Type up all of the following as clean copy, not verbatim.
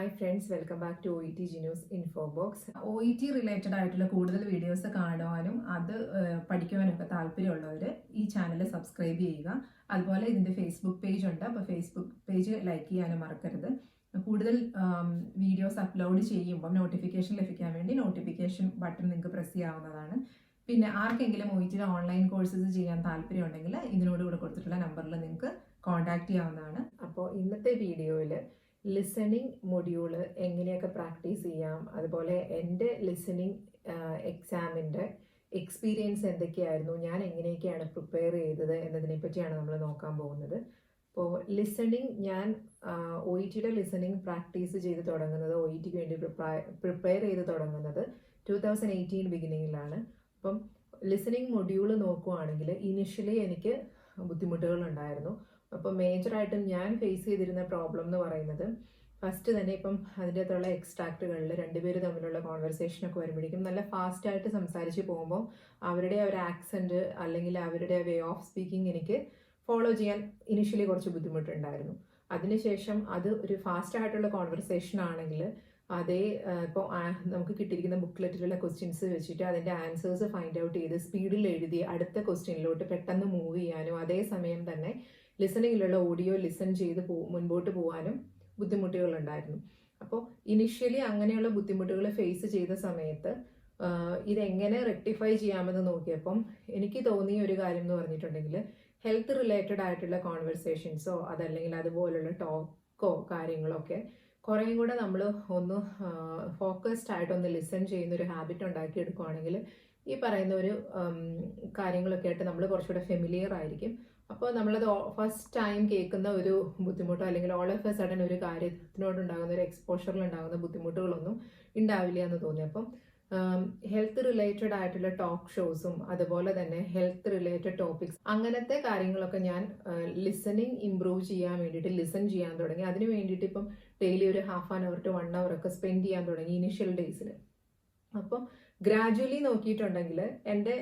Hi friends, welcome back to OET news info box. OET related ആയിട്ടുള്ള കൂടുതൽ videos കാണുവാനും അത് പഠിക്കുവാനും ഒക്കെ താല്പര്യമുള്ളവർ ഈ ചാനൽ സബ്സ്ക്രൈബ് ചെയ്യുക. അതുപോലെ ഇതിൻ്റെ ഫേസ്ബുക്ക് പേജ് ഉണ്ട്, അപ്പോൾ ഫേസ്ബുക്ക് പേജ് ലൈക്ക് ചെയ്യാനും മറക്കരുത്. കൂടുതൽ വീഡിയോസ് അപ്ലോഡ് ചെയ്യുമ്പോൾ നോട്ടിഫിക്കേഷൻ ലഭിക്കാൻ വേണ്ടി നോട്ടിഫിക്കേഷൻ ബട്ടൺ നിങ്ങൾക്ക് പ്രസ് ചെയ്യാവുന്നതാണ്. പിന്നെ ആർക്കെങ്കിലും OET ഓൺലൈൻ കോഴ്സസ് ചെയ്യാൻ താല്പര്യമുണ്ടെങ്കിൽ ഇതിനോട് കൂടെ കൊടുത്തിട്ടുള്ള നമ്പറിൽ നിങ്ങൾക്ക് കോൺടാക്ട് ചെയ്യാവുന്നതാണ്. അപ്പോൾ ഇന്നത്തെ വീഡിയോയിൽ ലിസണിങ് മൊഡ്യൂള് എങ്ങനെയൊക്കെ പ്രാക്ടീസ് ചെയ്യാം, അതുപോലെ എൻ്റെ ലിസണിങ് എക്സാമിൻ്റെ എക്സ്പീരിയൻസ് എന്തൊക്കെയായിരുന്നു, ഞാൻ എങ്ങനെയൊക്കെയാണ് പ്രിപ്പയർ ചെയ്തത് എന്നതിനെ പറ്റിയാണ് നമ്മൾ നോക്കാൻ പോകുന്നത്. അപ്പോൾ ലിസണിങ് ഞാൻ OET ലിസണിങ് പ്രാക്ടീസ് ചെയ്ത് തുടങ്ങുന്നത്, OET വേണ്ടി പ്രിപ്പയർ ചെയ്ത് തുടങ്ങുന്നത് 2018 ബിഗിനിങ്ങിലാണ്. അപ്പം ലിസണിങ് മൊഡ്യൂള് നോക്കുവാണെങ്കിൽ ഇനിഷ്യലി എനിക്ക് ബുദ്ധിമുട്ടുകളുണ്ടായിരുന്നു. അപ്പോൾ മേജറായിട്ടും ഞാൻ ഫേസ് ചെയ്തിരുന്ന പ്രോബ്ലം എന്ന് പറയുന്നത്, ഫസ്റ്റ് തന്നെ ഇപ്പം അതിൻ്റെ അകത്തുള്ള എക്സ്ട്രാക്റ്റുകളിൽ രണ്ടുപേര് തമ്മിലുള്ള കോൺവെർസേഷനൊക്കെ വരുമ്പോഴേക്കും നല്ല ഫാസ്റ്റായിട്ട് സംസാരിച്ച് പോകുമ്പോൾ അവരുടെ ഒരു ആക്സെൻറ്റ് അല്ലെങ്കിൽ അവരുടെ വേ ഓഫ് സ്പീക്കിംഗ് എനിക്ക് ഫോളോ ചെയ്യാൻ ഇനിഷ്യലി കുറച്ച് ബുദ്ധിമുട്ടുണ്ടായിരുന്നു. അതിനുശേഷം അത് ഒരു ഫാസ്റ്റായിട്ടുള്ള കോൺവെർസേഷൻ ആണെങ്കിൽ അതേ ഇപ്പോൾ നമുക്ക് കിട്ടിയിരിക്കുന്ന ബുക്ക്ലെറ്റിലുള്ള ക്വസ്റ്റ്യൻസ് വെച്ചിട്ട് അതിൻ്റെ ആൻസേഴ്സ് ഫൈൻഡ് ഔട്ട് ചെയ്ത് സ്പീഡിൽ എഴുതി അടുത്ത ക്വസ്റ്റ്യനിലോട്ട് പെട്ടെന്ന് മൂവ് ചെയ്യാനും അതേസമയം തന്നെ ലിസണിങ്ങിലുള്ള ഓഡിയോ ലിസൺ ചെയ്ത് മുൻപോട്ട് പോകാനും ബുദ്ധിമുട്ടുകളുണ്ടായിരുന്നു. അപ്പോൾ ഇനിഷ്യലി അങ്ങനെയുള്ള ബുദ്ധിമുട്ടുകൾ ഫേസ് ചെയ്ത സമയത്ത് ഇതെങ്ങനെ റെക്ടിഫൈ ചെയ്യാമെന്ന് നോക്കിയപ്പം എനിക്ക് തോന്നിയ ഒരു കാര്യം എന്ന് പറഞ്ഞിട്ടുണ്ടെങ്കിൽ, ഹെൽത്ത് റിലേറ്റഡ് ആയിട്ടുള്ള കോൺവെർസേഷൻസോ അതല്ലെങ്കിൽ അതുപോലുള്ള ടോക്കോ കാര്യങ്ങളൊക്കെ കുറേയും കൂടെ നമ്മൾ ഒന്ന് ഫോക്കസ്ഡ് ആയിട്ടൊന്ന് ലിസൺ ചെയ്യുന്ന ഒരു ഹാബിറ്റ് ഉണ്ടാക്കിയെടുക്കുകയാണെങ്കിൽ ഈ പറയുന്ന ഒരു കാര്യങ്ങളൊക്കെ ആയിട്ട് നമ്മൾ കുറച്ചുകൂടെ ഫെമിലിയർ ആയിരിക്കും. അപ്പോൾ നമ്മളത് ഫസ്റ്റ് ടൈം കേൾക്കുന്ന ഒരു ബുദ്ധിമുട്ടോ അല്ലെങ്കിൽ ഓൾ ഓഫ് എ സഡൻ ഒരു കാര്യത്തിനോടുണ്ടാകുന്ന ഒരു എക്സ്പോഷറിൽ ഉണ്ടാകുന്ന ബുദ്ധിമുട്ടുകളൊന്നും ഉണ്ടാവില്ല എന്ന് തോന്നി. അപ്പം ഹെൽത്ത് റിലേറ്റഡ് ആയിട്ടുള്ള ടോക്ക് ഷോസും അതുപോലെ തന്നെ ഹെൽത്ത് റിലേറ്റഡ് ടോപ്പിക്സ് അങ്ങനത്തെ കാര്യങ്ങളൊക്കെ ഞാൻ ലിസണിങ് ഇംപ്രൂവ് ചെയ്യാൻ വേണ്ടിയിട്ട് ലിസൺ ചെയ്യാൻ തുടങ്ങി. അതിന് വേണ്ടിയിട്ട് ഇപ്പം ഡെയിലി ഒരു half an hour to 1 hour ഒക്കെ സ്പെൻഡ് ചെയ്യാൻ തുടങ്ങി ഇനിഷ്യൽ ഡേയ്സിൽ. അപ്പം ഗ്രാജുവലി നോക്കിയിട്ടുണ്ടെങ്കിൽ എൻ്റെ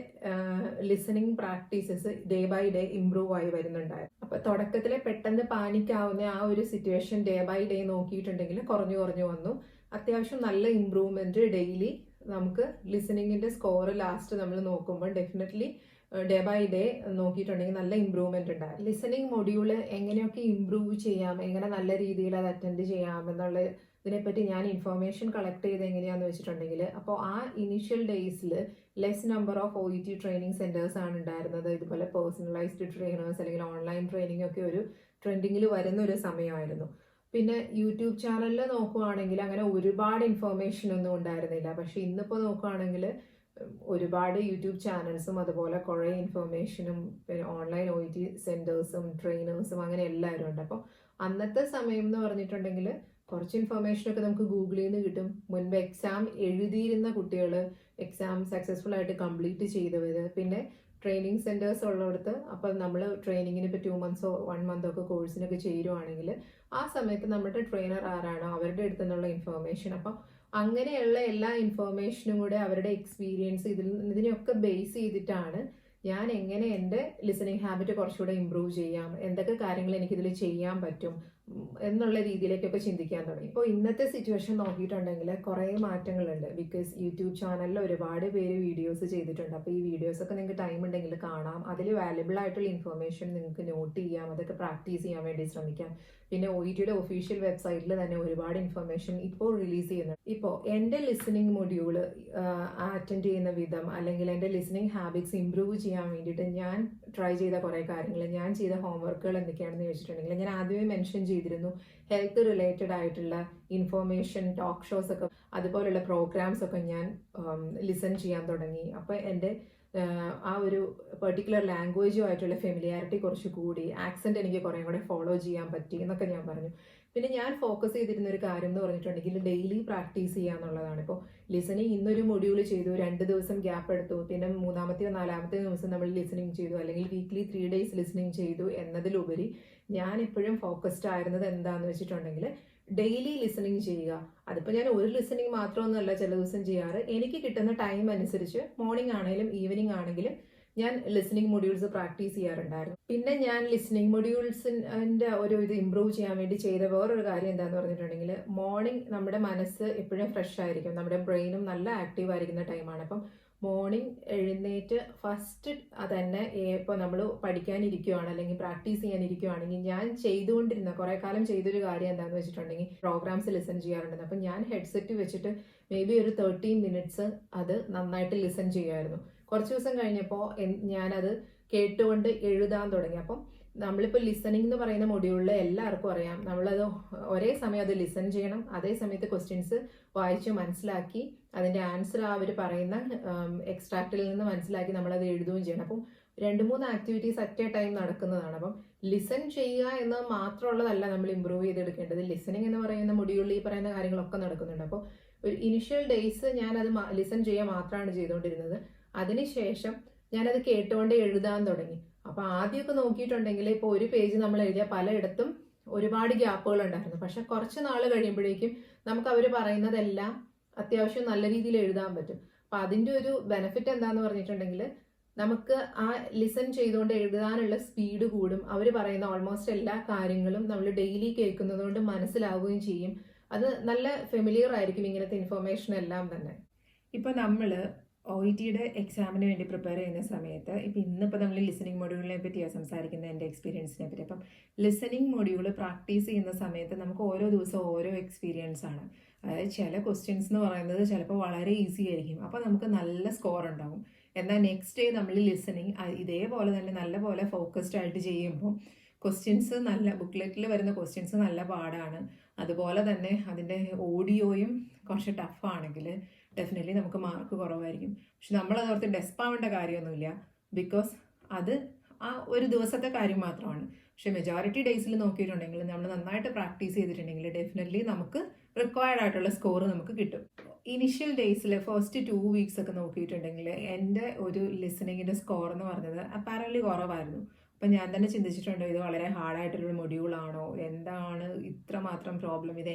listening practices day by day improve ആയി വരുന്നുണ്ടായിരുന്നു. അപ്പോൾ തുടക്കത്തിലെ പെട്ടെന്ന് പാനിക്കാവുന്ന ആ ഒരു സിറ്റുവേഷൻ ഡേ ബൈ ഡേ നോക്കിയിട്ടുണ്ടെങ്കിൽ കുറഞ്ഞു വന്നു. അത്യാവശ്യം നല്ല ഇംപ്രൂവ്മെന്റ് ഡെയിലി നമുക്ക് ലിസണിങ്ങിന്റെ സ്കോർ ലാസ്റ്റ് നമ്മൾ നോക്കുമ്പോൾ ഡെഫിനറ്റ്ലി ഡേ ബൈ ഡേ നോക്കിയിട്ടുണ്ടെങ്കിൽ നല്ല ഇമ്പ്രൂവ്മെന്റ് ഉണ്ടാകും. ലിസണിങ് മൊഡ്യൂള് എങ്ങനെയൊക്കെ ഇമ്പ്രൂവ് ചെയ്യാം, എങ്ങനെ നല്ല രീതിയിൽ അത് അറ്റൻഡ് ചെയ്യാം എന്നുള്ള ഇതിനെപ്പറ്റി ഞാൻ ഇൻഫർമേഷൻ കളക്ട് ചെയ്ത് എങ്ങനെയാണെന്ന് വെച്ചിട്ടുണ്ടെങ്കിൽ, അപ്പോൾ ആ ഇനീഷ്യൽ ഡേയ്സിൽ less number of OET training centres ആണ് ഉണ്ടായിരുന്നത്. ഇതുപോലെ പേഴ്സണലൈസ്ഡ് ട്രെയിനേഴ്സ് അല്ലെങ്കിൽ ഓൺലൈൻ ട്രെയിനിങ് ഒക്കെ ഒരു ട്രെൻഡിങ്ങിൽ വരുന്ന ഒരു സമയമായിരുന്നു. പിന്നെ യൂട്യൂബ് ചാനലിൽ നോക്കുവാണെങ്കിൽ അങ്ങനെ ഒരുപാട് ഇൻഫർമേഷൻ ഒന്നും ഉണ്ടായിരുന്നില്ല. പക്ഷെ ഇന്നിപ്പോൾ നോക്കുകയാണെങ്കിൽ ഒരുപാട് യൂട്യൂബ് ചാനൽസും അതുപോലെ കുറേ ഇൻഫർമേഷനും പിന്നെ ഓൺലൈൻ OET സെന്റേഴ്സും ട്രെയിനേഴ്സും അങ്ങനെ എല്ലാവരും ഉണ്ട്. അപ്പോൾ അന്നത്തെ സമയം എന്ന് പറഞ്ഞിട്ടുണ്ടെങ്കിൽ കുറച്ച് ഇൻഫർമേഷനൊക്കെ നമുക്ക് ഗൂഗിളിൽ നിന്ന് കിട്ടും. മുൻപ് എക്സാം എഴുതിയിരുന്ന കുട്ടികൾ, എക്സാം സക്സസ്ഫുൾ ആയിട്ട് കംപ്ലീറ്റ് ചെയ്തവർ, പിന്നെ ട്രെയിനിങ് സെന്റേഴ്സ് ഉള്ളിടത്ത് അപ്പം നമ്മൾ ട്രെയിനിങ്ങിന് ഇപ്പോൾ 2 months 1 month ഒക്കെ കോഴ്സിനൊക്കെ ചേരുവാണെങ്കിൽ ആ സമയത്ത് നമ്മുടെ ട്രെയിനർ ആരാണോ അവരുടെ അടുത്ത് നിന്നുള്ള ഇൻഫർമേഷൻ, അപ്പം അങ്ങനെയുള്ള എല്ലാ ഇൻഫർമേഷനും കൂടെ അവരുടെ എക്സ്പീരിയൻസ് ഇതിനെയൊക്കെ ബേസ് ചെയ്തിട്ടാണ് ഞാൻ എങ്ങനെ എൻ്റെ ലിസണിങ് ഹാബിറ്റ് കുറച്ചുകൂടെ ഇമ്പ്രൂവ് ചെയ്യാം, എന്തൊക്കെ കാര്യങ്ങൾ എനിക്കിതിൽ ചെയ്യാൻ പറ്റും എന്നുള്ള രീതിയിലേക്കൊക്കെ ചിന്തിക്കാൻ തുടങ്ങി. ഇപ്പോൾ ഇന്നത്തെ സിറ്റുവേഷൻ നോക്കിയിട്ടുണ്ടെങ്കിൽ കുറേ മാറ്റങ്ങളുണ്ട്. ബിക്കോസ് യൂട്യൂബ് ചാനലിൽ ഒരുപാട് പേര് വീഡിയോസ് ചെയ്തിട്ടുണ്ട്. അപ്പോൾ ഈ വീഡിയോസൊക്കെ നിങ്ങൾക്ക് ടൈം ഉണ്ടെങ്കിൽ കാണാം. അതിൽ വാല്യബിൾ ആയിട്ടുള്ള ഇൻഫർമേഷൻ നിങ്ങൾക്ക് നോട്ട് ചെയ്യാം, അതൊക്കെ പ്രാക്ടീസ് ചെയ്യാൻ വേണ്ടി ശ്രമിക്കാം. പിന്നെ OET ഒഫീഷ്യൽ വെബ്സൈറ്റിൽ തന്നെ ഒരുപാട് ഇൻഫർമേഷൻ ഇപ്പോൾ റിലീസ് ചെയ്യുന്നുണ്ട്. ഇപ്പോൾ എൻ്റെ ലിസണിങ് മൊഡ്യൂള് അറ്റൻഡ് ചെയ്യുന്ന വിധം അല്ലെങ്കിൽ എൻ്റെ ലിസണിങ് ഹാബിറ്റ്സ് ഇംപ്രൂവ് ചെയ്യാൻ വേണ്ടിയിട്ട് ഞാൻ ട്രൈ ചെയ്ത കുറേ കാര്യങ്ങൾ, ഞാൻ ചെയ്ത ഹോംവർക്കുകൾ എന്തൊക്കെയാണെന്ന് ചോദിച്ചിട്ടുണ്ടെങ്കിൽ, ഞാൻ ആദ്യമേ മെൻഷൻ ചെയ്തിരുന്നു ഹെൽത്ത് റിലേറ്റഡ് ആയിട്ടുള്ള ഇൻഫർമേഷൻ ടോക്ക് ഷോസ് ഒക്കെ അതുപോലുള്ള പ്രോഗ്രാംസ് ഒക്കെ ഞാൻ ലിസൺ ചെയ്യാൻ തുടങ്ങി. അപ്പോൾ എൻ്റെ ആ ഒരു പെർട്ടിക്കുലർ ലാംഗ്വേജുമായിട്ടുള്ള ഫെമിലിയാരിറ്റി കുറച്ച് കൂടി, ആക്സെന്റ് എനിക്ക് കുറേ കൂടെ ഫോളോ ചെയ്യാൻ പറ്റി എന്നൊക്കെ ഞാൻ പറഞ്ഞു. പിന്നെ ഞാൻ ഫോക്കസ് ചെയ്തിരുന്ന ഒരു കാര്യം എന്ന് പറഞ്ഞിട്ടുണ്ടെങ്കിൽ ഡെയിലി പ്രാക്ടീസ് ചെയ്യുക എന്നുള്ളതാണ്. ഇപ്പോൾ ലിസണിങ് ഇന്നൊരു മൊഡ്യൂൾ ചെയ്തു, 2 ദിവസം ഗ്യാപ്പ് എടുത്തു, പിന്നെ 3-ാമത്തെയോ 4-ാമത്തെയോ ദിവസം നമ്മൾ ലിസണിങ് ചെയ്തു, അല്ലെങ്കിൽ വീക്ക്ലി 3 days ലിസണിങ് ചെയ്തു എന്നതിലുപരി ഞാൻ എപ്പോഴും ഫോക്കസ്ഡ് ആയിരുന്നത് എന്താണെന്ന് വെച്ചിട്ടുണ്ടെങ്കിൽ ഡെയിലി ലിസണിങ് ചെയ്യുക. അതിപ്പോൾ ഞാൻ ഒരു ലിസണിങ് മാത്രമൊന്നുമല്ല ചില ദിവസം ചെയ്യാറ്. എനിക്ക് കിട്ടുന്ന ടൈം അനുസരിച്ച് മോർണിംഗ് ആണെങ്കിലും ഈവനിങ് ആണെങ്കിലും ഞാൻ ലിസണിങ് മൊഡ്യൂൾസ് പ്രാക്ടീസ് ചെയ്യാറുണ്ടായിരുന്നു. പിന്നെ ഞാൻ ലിസണിങ് മൊഡ്യൂൾസിന്റെ ഒരു ഇത് ഇമ്പ്രൂവ് ചെയ്യാൻ വേണ്ടി ചെയ്ത വേറൊരു കാര്യം എന്താന്ന് പറഞ്ഞിട്ടുണ്ടെങ്കിൽ, മോർണിംഗ് നമ്മുടെ മനസ്സ് എപ്പോഴും ഫ്രഷ് ആയിരിക്കും, നമ്മുടെ ബ്രെയിനും നല്ല ആക്റ്റീവ് ആയിരിക്കുന്ന ടൈമാണ്. അപ്പം മോർണിംഗ് എഴുന്നേറ്റ് ഫസ്റ്റ് അതന്നെ ഇപ്പോൾ നമ്മൾ പഠിക്കാനിരിക്കുകയാണ് അല്ലെങ്കിൽ പ്രാക്ടീസ് ചെയ്യാനിരിക്കുകയാണെങ്കിൽ, ഞാൻ ചെയ്തുകൊണ്ടിരുന്ന കുറേ കാലം ചെയ്തൊരു കാര്യം എന്താണെന്ന് വെച്ചിട്ടുണ്ടെങ്കിൽ പ്രോഗ്രാംസ് ലിസൺ ചെയ്യാറുണ്ട്. അപ്പം ഞാൻ ഹെഡ്സെറ്റ് വെച്ചിട്ട് മേ ബി ഒരു 13 മിനിറ്റ്സ് അത് നന്നായിട്ട് ലിസൺ ചെയ്യുമായിരുന്നു. കുറച്ച് ദിവസം കഴിഞ്ഞപ്പോൾ ഞാനത് കേട്ടുകൊണ്ട് എഴുതാൻ തുടങ്ങി. അപ്പം നമ്മളിപ്പോൾ ലിസണിങ് എന്ന് പറയുന്ന മൊഡ്യൂളിൽ എല്ലാവർക്കും അറിയാം, നമ്മളത് ഒരേ സമയം അത് ലിസൺ ചെയ്യണം, അതേ സമയത്ത് ക്വസ്റ്റ്യൻസ് വായിച്ച് മനസ്സിലാക്കി അതിൻ്റെ ആൻസർ അവർ പറയുന്ന എക്സ്ട്രാക്റ്റിൽ നിന്ന് മനസ്സിലാക്കി നമ്മളത് എഴുതുകയും ചെയ്യണം. അപ്പം 2-3 ആക്ടിവിറ്റീസ് അറ്റ് എ ടൈം നടക്കുന്നതാണ്. അപ്പം ലിസൺ ചെയ്യുക എന്ന് മാത്രമുള്ളതല്ല നമ്മൾ ഇമ്പ്രൂവ് ചെയ്തെടുക്കേണ്ടത്. ലിസണിങ് എന്ന് പറയുന്ന മൊഡ്യൂളിൽ ഈ പറയുന്ന കാര്യങ്ങളൊക്കെ നടക്കുന്നുണ്ട്. അപ്പോൾ ഒരു ഇനിഷ്യൽ ഡേയ്സ് ഞാനത് ലിസൺ ചെയ്യുക മാത്രമാണ് ചെയ്തുകൊണ്ടിരുന്നത്. അതിനുശേഷം ഞാനത് കേട്ടുകൊണ്ട് എഴുതാൻ തുടങ്ങി. അപ്പോൾ ആദ്യമൊക്കെ നോക്കിയിട്ടുണ്ടെങ്കിൽ ഇപ്പോൾ ഒരു പേജ് നമ്മൾ എഴുതിയ പലയിടത്തും ഒരുപാട് ഗ്യാപ്പുകൾ ഉണ്ടായിരുന്നു. പക്ഷെ കുറച്ച് നാൾ കഴിയുമ്പോഴേക്കും നമുക്ക് അവർ പറയുന്നതെല്ലാം അത്യാവശ്യം നല്ല രീതിയിൽ എഴുതാൻ പറ്റും. അപ്പം അതിൻ്റെ ഒരു ബെനിഫിറ്റ് എന്താന്ന് പറഞ്ഞിട്ടുണ്ടെങ്കിൽ, നമുക്ക് ആ ലിസൺ ചെയ്തുകൊണ്ട് എഴുതാനുള്ള സ്പീഡ് കൂടും. അവർ പറയുന്ന ഓൾമോസ്റ്റ് എല്ലാ കാര്യങ്ങളും നമ്മൾ ഡെയിലി കേൾക്കുന്നത് കൊണ്ട് മനസ്സിലാവുകയും ചെയ്യും. അത് നല്ല ഫെമിലിയർ ആയിരിക്കും ഇങ്ങനത്തെ ഇൻഫർമേഷൻ എല്ലാം തന്നെ. ഇപ്പം നമ്മൾ OETയുടെ എക്സാമിന് വേണ്ടി പ്രിപ്പയർ ചെയ്യുന്ന സമയത്ത്, ഇപ്പം ഇന്നിപ്പോൾ നമ്മൾ ലിസണിങ് മൊഡ്യൂളിനെ പറ്റിയാണ് സംസാരിക്കുന്നത്, എൻ്റെ എക്സ്പീരിയൻസിനെ പറ്റി. അപ്പം ലിസണിങ് മൊഡ്യൂൾ പ്രാക്ടീസ് ചെയ്യുന്ന സമയത്ത് നമുക്ക് ഓരോ ദിവസവും ഓരോ എക്സ്പീരിയൻസ് ആണ്. അതായത് ചില ക്വസ്റ്റ്യൻസ് എന്ന് പറയുന്നത് ചിലപ്പോൾ വളരെ ഈസി ആയിരിക്കും, അപ്പോൾ നമുക്ക് നല്ല സ്കോർ ഉണ്ടാവും. എന്നാൽ നെക്സ്റ്റ് ഡേ നമ്മൾ ലിസണിങ് ഇതേപോലെ തന്നെ നല്ലപോലെ ഫോക്കസ്ഡ് ആയിട്ട് ചെയ്യുമ്പോൾ ക്വസ്റ്റ്യൻസ് നല്ല ബുക്ക്ലെറ്റിൽ വരുന്ന ക്വസ്റ്റ്യൻസ് നല്ല പാടാണ്. അതുപോലെ തന്നെ അതിൻ്റെ ഓഡിയോയും കുറച്ച് ടഫാണെങ്കിൽ ഡെഫിനറ്റ്ലി നമുക്ക് മാർക്ക് കുറവായിരിക്കും. പക്ഷെ നമ്മളത് ഓർത്ത് ഡെസ്പാവേണ്ട കാര്യമൊന്നുമില്ല, ബിക്കോസ് അത് ആ ഒരു ദിവസത്തെ കാര്യം മാത്രമാണ്. പക്ഷെ മെജോറിറ്റി ഡേയ്സിൽ നോക്കിയിട്ടുണ്ടെങ്കിൽ നമ്മൾ നന്നായിട്ട് പ്രാക്ടീസ് ചെയ്തിട്ടുണ്ടെങ്കിൽ ഡെഫിനറ്റ്ലി നമുക്ക് റിക്വയർഡ് ആയിട്ടുള്ള സ്കോർ നമുക്ക് കിട്ടും. ഇനിഷ്യൽ ഡേയ്സിൽ ഫസ്റ്റ് 2 വീക്സ് ഒക്കെ നോക്കിയിട്ടുണ്ടെങ്കിൽ എൻ്റെ ഒരു ലിസണിങ്ങിൻ്റെ സ്കോർ എന്ന് പറഞ്ഞത് അപ്പാരൻ്റ്ലി കുറവായിരുന്നു. അപ്പം ഞാൻ തന്നെ ചിന്തിച്ചിട്ടുണ്ടോ, ഇത് വളരെ ഹാർഡായിട്ടുള്ളൊരു മൊഡ്യൂളാണോ, എന്താണ് ഇത്രമാത്രം പ്രോബ്ലം, ഇത്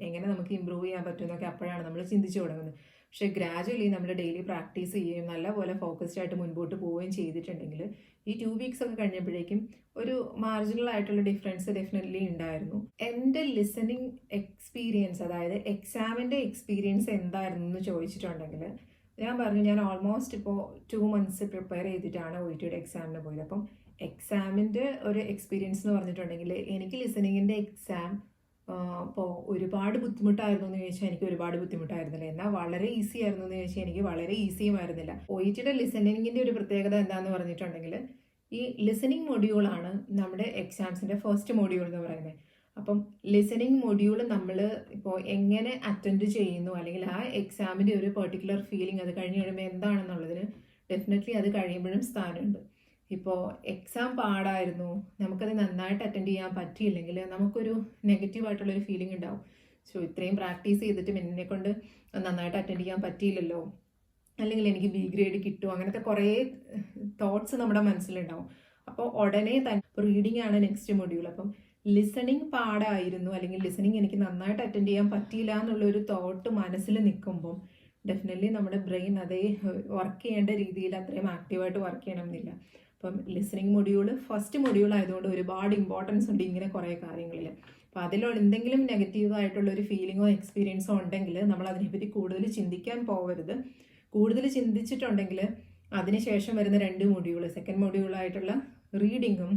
എങ്ങനെ നമുക്ക് ഇമ്പ്രൂവ് ചെയ്യാൻ പറ്റുമെന്നൊക്കെ അപ്പോഴാണ് നമ്മൾ ചിന്തിച്ചു തുടങ്ങുന്നത്. പക്ഷേ ഗ്രാജുവലി നമ്മൾ ഡെയിലി പ്രാക്ടീസ് ചെയ്യുകയും നല്ലപോലെ ഫോക്കസ്ഡ് ആയിട്ട് മുൻപോട്ട് പോവുകയും ചെയ്തിട്ടുണ്ടെങ്കിൽ ഈ 2 വീക്സ് ഒക്കെ കഴിഞ്ഞപ്പോഴേക്കും ഒരു മാർജിനൽ ആയിട്ടുള്ള ഡിഫറൻസ് ഡെഫിനറ്റ്ലി ഉണ്ടായിരുന്നു. എൻ്റെ ലിസണിങ് എക്സ്പീരിയൻസ്, അതായത് എക്സാമിൻ്റെ എക്സ്പീരിയൻസ് എന്തായിരുന്നു എന്ന് ചോദിച്ചിട്ടുണ്ടെങ്കിൽ, ഞാൻ പറഞ്ഞു ഞാൻ ഓൾമോസ്റ്റ് ഇപ്പോൾ 2 മന്ത്സ് പ്രിപ്പയർ ചെയ്തിട്ടാണ് OETയുടെ എക്സാമിന് പോയത്. അപ്പം എക്സാമിൻ്റെ ഒരു എക്സ്പീരിയൻസ് എന്ന് പറഞ്ഞിട്ടുണ്ടെങ്കിൽ, എനിക്ക് ലിസണിങ്ങിൻ്റെ എക്സാം ഇപ്പോൾ ഒരുപാട് ബുദ്ധിമുട്ടായിരുന്നു എന്ന് ചോദിച്ചാൽ എനിക്ക് ഒരുപാട് ബുദ്ധിമുട്ടായിരുന്നില്ല. എന്നാൽ വളരെ ഈസി ആയിരുന്നു എന്ന് ചോദിച്ചാൽ എനിക്ക് വളരെ ഈസിയും ആയിരുന്നില്ല. OETയുടെ ലിസണിങ്ങിൻ്റെ ഒരു പ്രത്യേകത എന്താണെന്ന് പറഞ്ഞിട്ടുണ്ടെങ്കിൽ, ഈ ലിസണിങ് മൊഡ്യൂളാണ് നമ്മുടെ എക്സാംസിൻ്റെ ഫസ്റ്റ് മൊഡ്യൂൾ എന്ന് പറയുന്നത്. അപ്പം ലിസണിങ് മൊഡ്യൂൾ നമ്മൾ ഇപ്പോൾ എങ്ങനെ അറ്റൻഡ് ചെയ്യുന്നു, അല്ലെങ്കിൽ ആ എക്സാമിൻ്റെ ഒരു പെർട്ടിക്കുലർ ഫീലിംഗ് അത് കഴിഞ്ഞ് കഴിയുമ്പോൾ എന്താണെന്നുള്ളതിന് ഡെഫിനറ്റ്ലി അത് കഴിയുമ്പോഴും സ്ഥാനമുണ്ട്. ഇപ്പോൾ എക്സാം പാടായിരുന്നു, നമുക്കത് നന്നായിട്ട് അറ്റൻഡ് ചെയ്യാൻ പറ്റിയില്ലെങ്കിൽ നമുക്കൊരു നെഗറ്റീവായിട്ടുള്ളൊരു ഫീലിംഗ് ഉണ്ടാവും. സോ ഇത്രയും പ്രാക്ടീസ് ചെയ്തിട്ടും എന്നെ കൊണ്ട് നന്നായിട്ട് അറ്റൻഡ് ചെയ്യാൻ പറ്റിയില്ലല്ലോ, അല്ലെങ്കിൽ എനിക്ക് B ഗ്രേഡ് കിട്ടുമോ, അങ്ങനത്തെ കുറേ തോട്ട്സ് നമ്മുടെ മനസ്സിലുണ്ടാവും. അപ്പോൾ ഉടനെ തന്നെ റീഡിംഗ് ആണ് നെക്സ്റ്റ് മൊഡ്യൂൾ. അപ്പം ലിസണിങ് പാടായിരുന്നു, അല്ലെങ്കിൽ ലിസണിങ് എനിക്ക് നന്നായിട്ട് അറ്റൻഡ് ചെയ്യാൻ പറ്റിയില്ല എന്നുള്ളൊരു തോട്ട് മനസ്സിൽ നിൽക്കുമ്പം ഡെഫിനറ്റ്ലി നമ്മുടെ ബ്രെയിൻ അതേ വർക്ക് ചെയ്യേണ്ട രീതിയിൽ അത്രയും ആക്റ്റീവായിട്ട് വർക്ക് ചെയ്യണമെന്നില്ല. അപ്പം ലിസണിങ് മൊഡ്യൂൾ ഫസ്റ്റ് മൊഡ്യൂൾ ആയതുകൊണ്ട് ഒരുപാട് ഇമ്പോർട്ടൻസ് ഉണ്ട് ഇങ്ങനെ കുറേ കാര്യങ്ങളിൽ. അപ്പോൾ അതിലുള്ള എന്തെങ്കിലും നെഗറ്റീവായിട്ടുള്ളൊരു ഫീലിങ്ങോ എക്സ്പീരിയൻസോ ഉണ്ടെങ്കിൽ നമ്മൾ അതിനെപ്പറ്റി കൂടുതൽ ചിന്തിക്കാൻ പോകരുത്. കൂടുതൽ ചിന്തിച്ചിട്ടുണ്ടെങ്കിൽ അതിനുശേഷം വരുന്ന 2 മൊഡ്യൂൾ, സെക്കൻഡ് മൊഡ്യൂളായിട്ടുള്ള റീഡിങ്ങും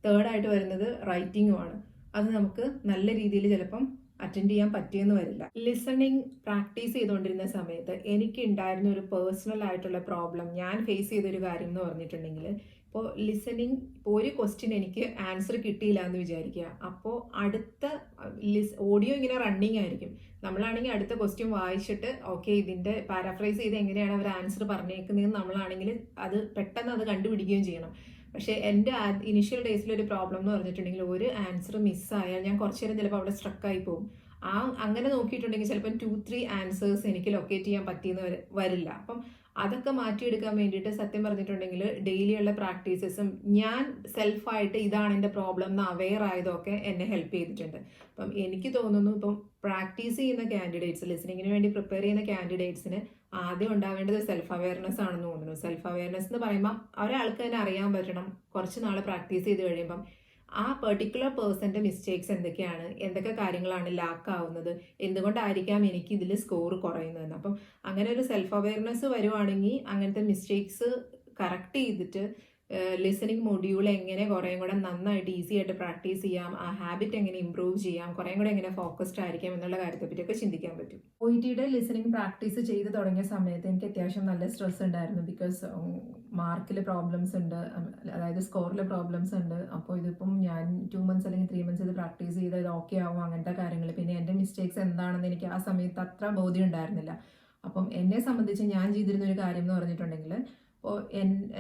തേർഡായിട്ട് വരുന്നത് റൈറ്റിങ്ങുമാണ്. അത് നമുക്ക് നല്ല രീതിയിൽ ചിലപ്പം അറ്റൻഡ് ചെയ്യാൻ പറ്റിയെന്ന് വരില്ല. ലിസണിങ് പ്രാക്ടീസ് ചെയ്തുകൊണ്ടിരുന്ന സമയത്ത് എനിക്ക് ഉണ്ടായിരുന്ന ഒരു പേഴ്സണൽ ആയിട്ടുള്ള പ്രോബ്ലം, ഞാൻ ഫേസ് ചെയ്തൊരു കാര്യം എന്ന് പറഞ്ഞിട്ടുണ്ടെങ്കിൽ, ഇപ്പോൾ ലിസണിങ് ഇപ്പോൾ ഒരു ക്വസ്റ്റ്യൻ എനിക്ക് ആൻസർ കിട്ടിയില്ല എന്ന് വിചാരിക്കുക, അപ്പോൾ അടുത്ത ഓഡിയോ ഇങ്ങനെ റണ്ണിങ് ആയിരിക്കും. നമ്മളാണെങ്കിൽ അടുത്ത ക്വസ്റ്റ്യൻ വായിച്ചിട്ട് ഓക്കെ ഇതിൻ്റെ പാരാഫ്രൈസ് ചെയ്ത് എങ്ങനെയാണ് അവർ ആൻസർ പറഞ്ഞേക്കുന്നതെന്ന് നമ്മളാണെങ്കിൽ അത് പെട്ടെന്ന് അത് കണ്ടുപിടിക്കുകയും ചെയ്യണം. പക്ഷേ എൻ്റെ ഇനിഷ്യൽ ഡേയ്സിലൊരു പ്രോബ്ലം എന്ന് പറഞ്ഞിട്ടുണ്ടെങ്കിൽ, ഒരു ആൻസർ മിസ്സായാൽ ഞാൻ കുറച്ച് നേരം ചിലപ്പോൾ അവിടെ സ്ട്രക്കായി പോകും. അങ്ങനെ നോക്കിയിട്ടുണ്ടെങ്കിൽ ചിലപ്പം 2-3 ആൻസേഴ്സ് എനിക്ക് ലൊക്കേറ്റ് ചെയ്യാൻ പറ്റിയെന്ന് വരില്ല. അപ്പം അതൊക്കെ മാറ്റിയെടുക്കാൻ വേണ്ടിയിട്ട് സത്യം പറഞ്ഞിട്ടുണ്ടെങ്കിൽ ഡെയിലിയുള്ള പ്രാക്ടീസസും ഞാൻ സെൽഫായിട്ട് ഇതാണ് എൻ്റെ പ്രോബ്ലം എന്ന് അവെയർ ആയതൊക്കെ എന്നെ ഹെൽപ്പ് ചെയ്തിട്ടുണ്ട്. അപ്പം എനിക്ക് തോന്നുന്നു ഇപ്പം പ്രാക്ടീസ് ചെയ്യുന്ന കാൻഡിഡേറ്റ്സ്, ലിസണിങ്ങിന് വേണ്ടി പ്രിപ്പയർ ചെയ്യുന്ന കാൻഡിഡേറ്റ്സിന് ആദ്യം ഉണ്ടാവേണ്ടത് സെൽഫ് അവെയർനെസ് ആണെന്ന് തോന്നുന്നു. സെൽഫ് അവെയർനെസ് എന്ന് പറയുമ്പോൾ ഒരാൾക്ക് തന്നെ അറിയാൻ പറ്റണം കുറച്ച് നാൾ പ്രാക്ടീസ് ചെയ്ത് കഴിയുമ്പം ആ പെർട്ടിക്കുലർ പേഴ്സൻ്റെ മിസ്റ്റേക്സ് എന്തൊക്കെയാണ്, എന്തൊക്കെ കാര്യങ്ങളാണ് ലാക്ക് ആവുന്നത്, എന്തുകൊണ്ടായിരിക്കാം എനിക്ക് ഇതിൽ സ്കോർ കുറയുന്നതെന്ന്. അപ്പം അങ്ങനെ ഒരു സെൽഫ് അവെയർനെസ് വരുവാണെങ്കിൽ അങ്ങനത്തെ മിസ്റ്റേക്സ് കറക്റ്റ് ചെയ്തിട്ട് ലിസണിങ് മൊഡ്യൂൾ എങ്ങനെ കുറേയും കൂടെ നന്നായിട്ട് ഈസി ആയിട്ട് പ്രാക്ടീസ് ചെയ്യാം, ആ ഹാബിറ്റ് എങ്ങനെ ഇമ്പ്രൂവ് ചെയ്യാം, കുറേയും കൂടെ എങ്ങനെ ഫോക്കസ്ഡ് ആയിരിക്കാം എന്നുള്ള കാര്യത്തെപ്പറ്റിയൊക്കെ ചിന്തിക്കാൻ പറ്റും. OETയുടെ ലിസണിങ് പ്രാക്ടീസ് ചെയ്ത് തുടങ്ങിയ സമയത്ത് എനിക്ക് അത്യാവശ്യം നല്ല സ്ട്രെസ് ഉണ്ടായിരുന്നു. ബിക്കോസ് മാർക്കിൽ പ്രോബ്ലംസ് ഉണ്ട്, അതായത് സ്കോറിൽ പ്രോബ്ലംസ് ഉണ്ട്. അപ്പോൾ ഇതിപ്പം ഞാൻ 2 months അല്ലെങ്കിൽ 3 months ഇത് പ്രാക്ടീസ് ചെയ്ത് ഇത് ഓക്കെ ആവും അങ്ങനത്തെ കാര്യങ്ങൾ. പിന്നെ എൻ്റെ മിസ്റ്റേക്സ് എന്താണെന്ന് എനിക്ക് ആ സമയത്ത് അത്ര ബോധ്യം ഉണ്ടായിരുന്നില്ല. അപ്പം എന്നെ സംബന്ധിച്ച് ഞാൻ ചെയ്തിരുന്ന ഒരു കാര്യം എന്ന് പറഞ്ഞിട്ടുണ്ടെങ്കിൽ, ഇപ്പോൾ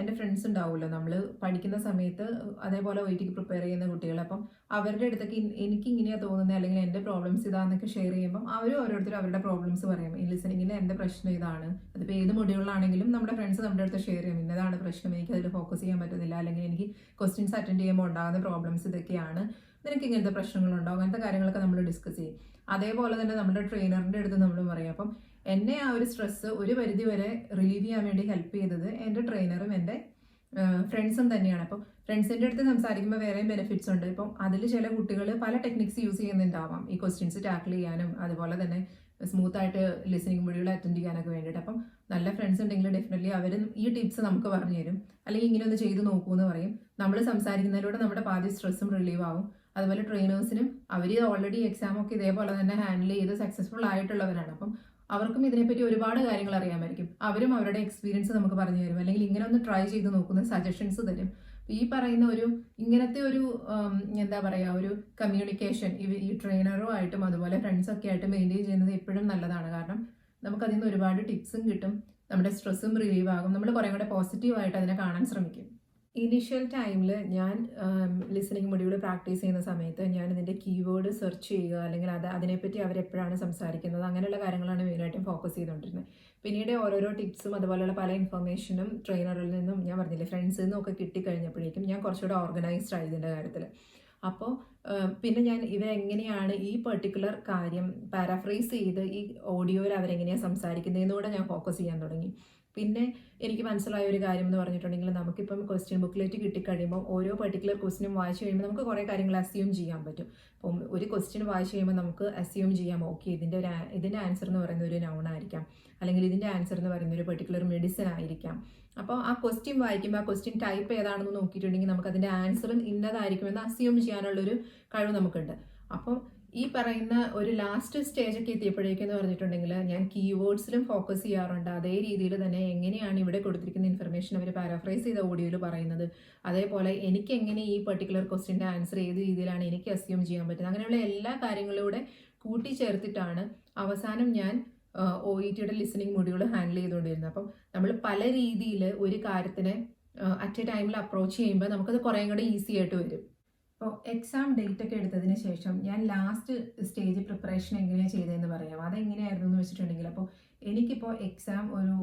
എൻ്റെ ഫ്രണ്ട്സ് ഉണ്ടാവുമല്ലോ, നമ്മൾ പഠിക്കുന്ന സമയത്ത് അതേപോലെ OETക്ക് പ്രിപ്പയർ ചെയ്യുന്ന കുട്ടികൾ. അപ്പം അവരുടെ അടുത്തൊക്കെ എനിക്ക് ഇങ്ങനെയാണ് തോന്നുന്നത് അല്ലെങ്കിൽ എൻ്റെ പ്രോബ്ലംസ് ഇതാണെന്നൊക്കെ ഷെയർ ചെയ്യുമ്പം അവർ ഓരോരുത്തരും അവരുടെ പ്രോബ്ലംസ് പറയും. ഈ ലിസണിങ്ങിൽ എൻ്റെ പ്രശ്നം ഇതാണ്. അതിപ്പോൾ ഏത് മൊഡ്യൂളിലാണെങ്കിലും നമ്മുടെ ഫ്രണ്ട്സ് നമ്മുടെ അടുത്ത് ഷെയർ ചെയ്യും, ഇന്നതാണ് പ്രശ്നം, എനിക്ക് അതിൽ ഫോക്കസ് ചെയ്യാൻ പറ്റുന്നില്ല, അല്ലെങ്കിൽ എനിക്ക് ക്വസ്റ്റ്യൻസ് അറ്റൻഡ് ചെയ്യുമ്പോൾ ഉണ്ടാകുന്ന പ്രോബ്ലംസ് ഇതൊക്കെയാണ്, നിനക്ക് ഇങ്ങനത്തെ പ്രശ്നങ്ങളുണ്ടോ, അങ്ങനത്തെ കാര്യങ്ങളൊക്കെ നമ്മൾ ഡിസ്കസ് ചെയ്യും. അതേപോലെ തന്നെ നമ്മുടെ ട്രെയിനറിൻ്റെ അടുത്ത് നമ്മൾ പറയും. അപ്പം എന്നെ ആ ഒരു സ്ട്രെസ്സ് ഒരു പരിധി വരെ റിലീവ് ചെയ്യാൻ വേണ്ടി ഹെൽപ്പ് ചെയ്തത് എൻ്റെ ട്രെയിനറും എൻ്റെ ഫ്രണ്ട്സും തന്നെയാണ്. അപ്പോൾ ഫ്രണ്ട്സിൻ്റെ അടുത്ത് സംസാരിക്കുമ്പോൾ വേറെയും ബെനിഫിറ്റ്സ് ഉണ്ട്. ഇപ്പം അതിൽ ചില കുട്ടികൾ പല ടെക്നിക്സ് യൂസ് ചെയ്യുന്നുണ്ടാവാം ഈ ക്വസ്റ്റ്യൻസ് ടാക്കിൾ ചെയ്യാനും അതുപോലെ തന്നെ സ്മൂത്തായിട്ട് ലിസണിങ് മൊഡ്യൂൾ അറ്റൻഡ് ചെയ്യാനൊക്കെ വേണ്ടിയിട്ട്. അപ്പം നല്ല ഫ്രണ്ട്സ് ഉണ്ടെങ്കിൽ ഡെഫിനറ്റ്ലി അവർ ഈ ടിപ്സ് നമുക്ക് പറഞ്ഞു തരും, അല്ലെങ്കിൽ ഇങ്ങനെ ഒന്ന് ചെയ്ത് നോക്കൂ എന്ന് പറയും. നമ്മൾ സംസാരിക്കുന്നതിലൂടെ നമ്മുടെ പാതി സ്ട്രെസ്സും റിലീവ് ആവും. അതുപോലെ ട്രെയിനേഴ്സിനും അവർ ഓൾറെഡി എക്സാമൊക്കെ ഇതേപോലെ തന്നെ ഹാൻഡിൽ ചെയ്ത് സക്സസ്ഫുൾ ആയിട്ടുള്ളവരാണ്. അപ്പം അവർക്കും ഇതിനെപ്പറ്റി ഒരുപാട് കാര്യങ്ങൾ അറിയാമായിരിക്കും. അവരും അവരുടെ എക്സ്പീരിയൻസ് നമുക്ക് പറഞ്ഞു തരും, അല്ലെങ്കിൽ ഇങ്ങനെ ഒന്ന് ട്രൈ ചെയ്ത് നോക്കുന്ന സജഷൻസ് തരും. ഈ പറയുന്ന ഒരു ഇങ്ങനത്തെ ഒരു എന്താ പറയുക, ഒരു കമ്മ്യൂണിക്കേഷൻ ഈ ട്രെയിനറുമായിട്ടും അതുപോലെ ഫ്രണ്ട്സൊക്കെ ആയിട്ട് മെയിൻറ്റെയിൻ ചെയ്യുന്നത് എപ്പോഴും നല്ലതാണ്. കാരണം നമുക്കതിൽ നിന്ന് ഒരുപാട് ടിപ്സും കിട്ടും, നമ്മുടെ സ്ട്രെസ്സും റിലീവ് ആകും, നമ്മൾ കുറേ കൂടെ പോസിറ്റീവായിട്ട് അതിനെ കാണാൻ ശ്രമിക്കും. ഇനീഷ്യൽ ടൈമിൽ ഞാൻ ലിസണിങ് മൊഡ്യൂൾ പ്രാക്ടീസ് ചെയ്യുന്ന സമയത്ത് ഞാൻ ഇതിൻ്റെ കീവേഡ് സെർച്ച് ചെയ്യുക, അല്ലെങ്കിൽ അതിനെപ്പറ്റി അവരെപ്പോഴാണ് സംസാരിക്കുന്നത്, അങ്ങനെയുള്ള കാര്യങ്ങളാണ് മെയിനായിട്ടും ഫോക്കസ് ചെയ്തുകൊണ്ടിരുന്നത്. പിന്നീട് ഓരോരോ ടിപ്സും അതുപോലെയുള്ള പല ഇൻഫർമേഷനും ട്രെയിനറിൽ നിന്നും, ഞാൻ പറഞ്ഞില്ലേ ഫ്രണ്ട്സിൽ നിന്നും ഒക്കെ കിട്ടിക്കഴിഞ്ഞപ്പോഴേക്കും ഞാൻ കുറച്ചുകൂടെ ഓർഗനൈസ്ഡ് ആയി ഇതിൻ്റെ കാര്യത്തിൽ. അപ്പോൾ പിന്നെ ഞാൻ ഇവരെങ്ങനെയാണ് ഈ പെർട്ടിക്കുലർ കാര്യം പാരാഫ്രൈസ് ചെയ്ത് ഈ ഓഡിയോയിൽ അവരെങ്ങനെയാണ് സംസാരിക്കുന്നതെന്നുകൂടെ ഞാൻ ഫോക്കസ് ചെയ്യാൻ തുടങ്ങി. പിന്നെ എനിക്ക് മനസ്സിലായ ഒരു കാര്യം എന്ന് പറഞ്ഞിട്ടുണ്ടെങ്കിൽ, നമുക്കിപ്പം ക്വസ്റ്റ്യൻ ബുക്ക്ലെറ്റ് കിട്ടിക്കഴിയുമ്പോൾ ഓരോ പെർട്ടിക്കുലർ ക്വസ്റ്റ്യനും വായിച്ച് കഴിയുമ്പോൾ നമുക്ക് കുറേ കാര്യങ്ങൾ അസ്യൂം ചെയ്യാൻ പറ്റും. അപ്പം ഒരു ക്വസ്റ്റ്യൻ വായിച്ച് കഴിയുമ്പോൾ നമുക്ക് അസ്യൂം ചെയ്യാം, ഓക്കെ ഇതിൻ്റെ ആൻസർ എന്ന് പറയുന്ന ഒരു നൗൺ ആയിരിക്കാം, അല്ലെങ്കിൽ ഇതിൻ്റെ ആൻസർ എന്ന് പറയുന്ന ഒരു പെർട്ടിക്കുലർ മെഡിസിൻ ആയിരിക്കാം. അപ്പോൾ ആ ക്വസ്റ്റ്യൻ വായിക്കുമ്പോൾ ആ ക്വസ്റ്റ്യൻ ടൈപ്പ് ഏതാണെന്ന് നോക്കിയിട്ടുണ്ടെങ്കിൽ നമുക്ക് അതിൻ്റെ ആൻസർ ഇന്നതായിരിക്കുമെന്ന് അസ്യൂം ചെയ്യാനുള്ളൊരു കഴിവ് നമുക്കുണ്ട്. അപ്പോൾ ഈ പറയുന്ന ഒരു ലാസ്റ്റ് സ്റ്റേജൊക്കെ എത്തിയപ്പോഴേക്കെന്ന് പറഞ്ഞിട്ടുണ്ടെങ്കിൽ ഞാൻ കീവേഡ്സിലും ഫോക്കസ് ചെയ്യാറുണ്ട്. അതേ രീതിയിൽ തന്നെ എങ്ങനെയാണ് ഇവിടെ കൊടുത്തിരിക്കുന്ന ഇൻഫർമേഷൻ അവർ പാരാഫ്രൈസ് ചെയ്ത ഓഡിയോയിൽ പറയുന്നത്, അതേപോലെ എനിക്ക് എങ്ങനെ ഈ പെർട്ടിക്കുലർ ക്വസ്റ്റ്യൻ്റെ ആൻസർ ഏത് രീതിയിലാണ് എനിക്ക് അസ്യൂം ചെയ്യാൻ പറ്റുന്നത്, അങ്ങനെയുള്ള എല്ലാ കാര്യങ്ങളിലൂടെ കൂട്ടിച്ചേർത്തിട്ടാണ് അവസാനം ഞാൻ OETയുടെ ലിസണിങ് മൊഡ്യൂൾ ഹാൻഡിൽ ചെയ്തുകൊണ്ടിരുന്നത്. അപ്പം നമ്മൾ പല രീതിയിൽ ഒരു കാര്യത്തിനെ അറ്റ് എ ടൈമിൽ അപ്രോച്ച് ചെയ്യുമ്പോൾ നമുക്കത് കുറേ കൂടെ ഈസി ആയിട്ട് വരും. അപ്പോൾ എക്സാം ഡേറ്റ് ഒക്കെ എടുത്തതിന് ശേഷം ഞാൻ ലാസ്റ്റ് സ്റ്റേജ് പ്രിപ്പറേഷൻ എങ്ങനെയാണ് ചെയ്തതെന്ന് പറയാം. അതെങ്ങനെയായിരുന്നു എന്ന് വെച്ചിട്ടുണ്ടെങ്കിൽ, അപ്പോൾ എനിക്കിപ്പോൾ എക്സാം ഒരു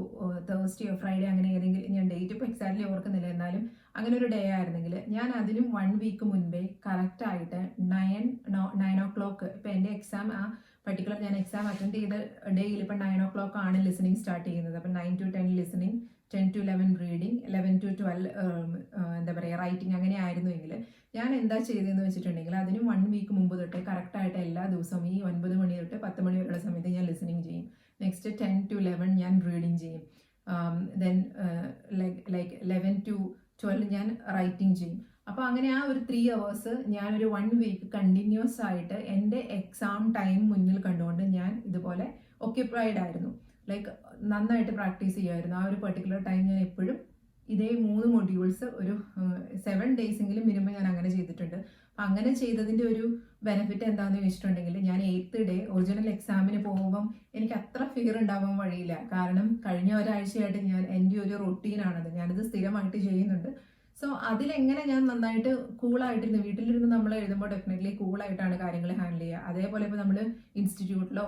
തേഴ്സ്ഡേയോ ഫ്രൈഡേ അങ്ങനെ ഏതെങ്കിലും, ഞാൻ ഡേറ്റ് ഇപ്പോൾ എക്സാക്ട്ലി ഓർക്കുന്നില്ല, എന്നാലും അങ്ങനെ ഒരു ഡേ ആയിരുന്നെങ്കിൽ ഞാൻ അതിനും 1 week മുൻപേ കറക്റ്റായിട്ട് 9 o'clock, ഇപ്പോൾ എൻ്റെ എക്സാം ആ പർട്ടിക്കുലർ ഞാൻ എക്സാം അറ്റൻഡ് ചെയ്ത ഡേയിൽ ഇപ്പം 9 o'clock ആണ് ലിസണിങ് സ്റ്റാർട്ട് ചെയ്യുന്നത്. അപ്പം 9 to 10 listening, 10 to 11 reading, 11 to 12 എന്താ പറയുക റൈറ്റിംഗ്, അങ്ങനെ ആയിരുന്നുവെങ്കിൽ ഞാൻ എന്താ ചെയ്തതെന്ന് വെച്ചിട്ടുണ്ടെങ്കിൽ അതിന് 1 week മുമ്പ് തൊട്ട് കറക്റ്റായിട്ട് എല്ലാ ദിവസവും ഈ 9 മണി തൊട്ട് 10 മണി വരെയുള്ള സമയത്ത് ഞാൻ ലിസണിങ് ചെയ്യും. നെക്സ്റ്റ് 10 to 11 ഞാൻ റീഡിങ് ചെയ്യും. ദെൻ ലൈക്ക് 11 to 12 ഞാൻ റൈറ്റിംഗ് ചെയ്യും. അപ്പോൾ അങ്ങനെ ആ ഒരു 3 hours ഞാനൊരു 1 week കണ്ടിന്യൂസ് ആയിട്ട് എൻ്റെ എക്സാം ടൈം മുന്നിൽ കണ്ടുകൊണ്ട് ഞാൻ ഇതുപോലെ ഒക്യുപ്പൈഡ് ആയിരുന്നു. ലൈക്ക് നന്നായിട്ട് പ്രാക്ടീസ് ചെയ്യുമായിരുന്നു. ആ ഒരു പെർട്ടിക്കുലർ ടൈം ഞാൻ എപ്പോഴും ഇതേ 3 modules ഒരു 7 days മിനിമം ഞാൻ അങ്ങനെ ചെയ്തിട്ടുണ്ട്. അപ്പം അങ്ങനെ ചെയ്തതിൻ്റെ ഒരു ബെനിഫിറ്റ് എന്താണെന്ന് ചോദിച്ചിട്ടുണ്ടെങ്കിൽ, ഞാൻ 8th day ഒറിജിനൽ എക്സാമിന് പോകുമ്പം എനിക്ക് അത്ര ഫിയർ ഉണ്ടാവാൻ വഴിയില്ല. കാരണം കഴിഞ്ഞ ഒരാഴ്ചയായിട്ട് എൻ്റെ ഒരു റൊട്ടീനാണത്, ഞാനിത് സ്ഥിരമായിട്ട് ചെയ്യുന്നുണ്ട്. സോ അതിലെങ്ങനെ ഞാൻ നന്നായിട്ട് കൂളായിട്ടിരുന്നു, വീട്ടിലിരുന്ന് നമ്മൾ എഴുതുമ്പോൾ ഡെഫിനറ്റ്ലി കൂളായിട്ടാണ് കാര്യങ്ങൾ ഹാൻഡിൽ ചെയ്യുക. അതേപോലെ ഇപ്പോൾ നമ്മൾ ഇൻസ്റ്റിറ്റ്യൂട്ടിലോ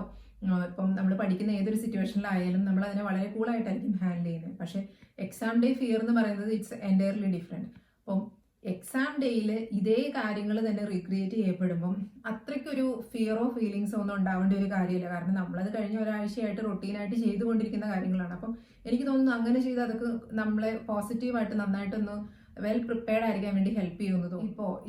ഇപ്പം നമ്മൾ പഠിക്കുന്ന ഏതൊരു സിറ്റുവേഷനിലായാലും നമ്മൾ അതിനെ വളരെ കൂളായിട്ടായിരിക്കും ഹാൻഡിൽ ചെയ്യുന്നത്. പക്ഷേ എക്സാം ഡേ ഫിയർ എന്ന് പറയുന്നത് ഇറ്റ്സ് എൻറ്റയർലി ഡിഫറെൻറ്റ്. അപ്പം എക്സാം ഡേയിൽ ഇതേ കാര്യങ്ങൾ തന്നെ റീക്രിയേറ്റ് ചെയ്യപ്പെടുമ്പം അത്രയ്ക്കൊരു ഫിയറോ ഫീലിങ്സോ ഒന്നും ഉണ്ടാവേണ്ട ഒരു കാര്യമില്ല. കാരണം നമ്മളത് കഴിഞ്ഞ ഒരാഴ്ചയായിട്ട് റൊട്ടീനായിട്ട് ചെയ്തുകൊണ്ടിരിക്കുന്ന കാര്യങ്ങളാണ്. അപ്പം എനിക്ക് തോന്നുന്നു അങ്ങനെ ചെയ്ത് അതൊക്കെ നമ്മളെ പോസിറ്റീവായിട്ട് നന്നായിട്ടൊന്ന് വെൽ പ്രിപ്പയർഡ് ആയിരിക്കാൻ വേണ്ടി ഹെൽപ്പ് ചെയ്യുന്നത്.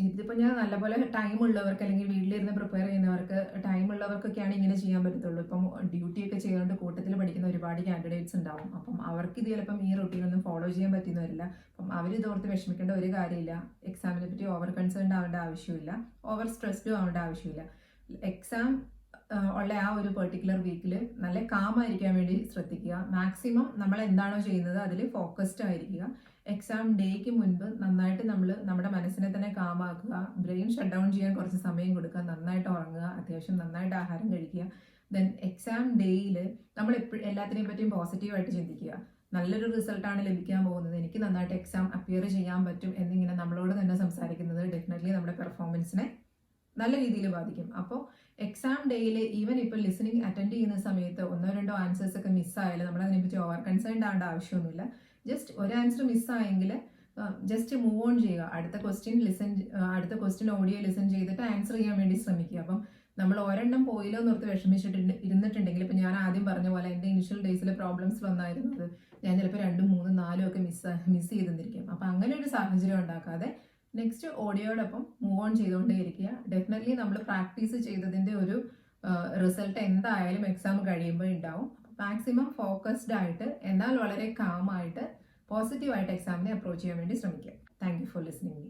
ഇതിപ്പോൾ ഞാൻ നല്ലപോലെ ടൈം ഉള്ളവർക്ക് അല്ലെങ്കിൽ വീട്ടിലിരുന്ന് പ്രിപ്പയർ ചെയ്യുന്നവർക്ക്, ടൈം ഉള്ളവർക്കൊക്കെയാണ് ഇങ്ങനെ ചെയ്യാൻ പറ്റത്തുള്ളൂ. ഇപ്പം ഡ്യൂട്ടി ഒക്കെ ചെയ്തുകൊണ്ട് കൂട്ടത്തിൽ പഠിക്കുന്ന ഒരുപാട് കാൻഡിഡേറ്റ്സ് ഉണ്ടാവും. അപ്പം അവർക്ക് ഇത് ചിലപ്പം ഈ റൊട്ടീനൊന്നും ഫോളോ ചെയ്യാൻ പറ്റിയെന്ന് വരില്ല. അപ്പം അവർ ഇതോർത്ത് വിഷമിക്കേണ്ട ഒരു കാര്യമില്ല. എക്സാമിനെ പറ്റി ഓവർ കൺസേൺഡ് ആവേണ്ട ആവശ്യമില്ല, ഓവർ സ്ട്രെസ്ഡും ആവേണ്ട ആവശ്യമില്ല. എക്സാം ഉള്ള ആ ഒരു പെർട്ടിക്കുലർ വീക്കിൽ നല്ല കാമായിരിക്കാൻ വേണ്ടി ശ്രദ്ധിക്കുക. മാക്സിമം നമ്മൾ എന്താണോ ചെയ്യുന്നത് അതിൽ ഫോക്കസ്ഡ് ആയിരിക്കുക. എക്സാം ഡേക്ക് മുൻപ് നന്നായിട്ട് നമ്മൾ നമ്മുടെ മനസ്സിനെ തന്നെ കാമാക്കുക, ബ്രെയിൻ ഷട്ട് ഡൗൺ ചെയ്യാൻ കുറച്ച് സമയം കൊടുക്കുക, നന്നായിട്ട് ഉറങ്ങുക, അത്യാവശ്യം നന്നായിട്ട് ആഹാരം കഴിക്കുക. ദെൻ എക്സാം ഡേയിൽ നമ്മൾ എല്ലാത്തിനെയും പറ്റിയും പോസിറ്റീവായിട്ട് ചിന്തിക്കുക. നല്ലൊരു റിസൾട്ടാണ് ലഭിക്കാൻ പോകുന്നത്, എനിക്ക് നന്നായിട്ട് എക്സാം അപ്പിയർ ചെയ്യാൻ പറ്റും എന്നിങ്ങനെ നമ്മളോട് തന്നെ സംസാരിക്കുന്നത് ഡെഫിനറ്റ്ലി നമ്മുടെ പെർഫോമൻസിനെ നല്ല രീതിയിൽ ബാധിക്കും. അപ്പോൾ എക്സാം ഡേയിൽ ഈവൻ ഇപ്പോൾ ലിസണിങ് അറ്റൻഡ് ചെയ്യുന്ന സമയത്ത് 1-2 ആൻസേഴ്സ് ഒക്കെ മിസ്സായാലും നമ്മൾ അതിനെപ്പറ്റി ഓവർ കൺസേൺഡ് ആവേണ്ട ആവശ്യമൊന്നുമില്ല. ജസ്റ്റ് ഒരു ആൻസർ മിസ്സായെങ്കിൽ ജസ്റ്റ് മൂവ് ഓൺ ചെയ്യുക. അടുത്ത ക്വസ്റ്റ്യൻ ഓഡിയോ ലിസൺ ചെയ്തിട്ട് ആൻസർ ചെയ്യാൻ വേണ്ടി ശ്രമിക്കുക. അപ്പം നമ്മൾ ഒരെണ്ണം പോയില്ലോ എന്നോർത്ത് ഇരുന്നിട്ടുണ്ടെങ്കിൽ, ഇപ്പം ഞാൻ ആദ്യം പറഞ്ഞ പോലെ എൻ്റെ ഇനിഷ്യൽ ഡേയ്സിലെ പ്രോബ്ലംസ് വന്നായിരുന്നത് ഞാൻ ചിലപ്പോൾ 2, 3, 4 ഒക്കെ മിസ് ചെയ്തിരിക്കും. അപ്പം അങ്ങനെ ഒരു സാഹചര്യം ഉണ്ടാക്കാതെ നെക്സ്റ്റ് ഓഡിയോടൊപ്പം മൂവ് ഓൺ ചെയ്തുകൊണ്ടേയിരിക്കുക. ഡെഫിനറ്റ്ലി നമ്മൾ പ്രാക്ടീസ് ചെയ്തതിൻ്റെ ഒരു റിസൾട്ട് എന്തായാലും എക്സാം കഴിയുമ്പോൾ ഉണ്ടാവും. മാക്സിമം ഫോക്കസ്ഡ് ആയിട്ട് എന്നാൽ വളരെ കാമായിട്ട് പോസിറ്റീവായിട്ട് എക്സാമിനെ അപ്രോച്ച് ചെയ്യാൻ വേണ്ടി ശ്രമിക്കുക. Thank you for listening me.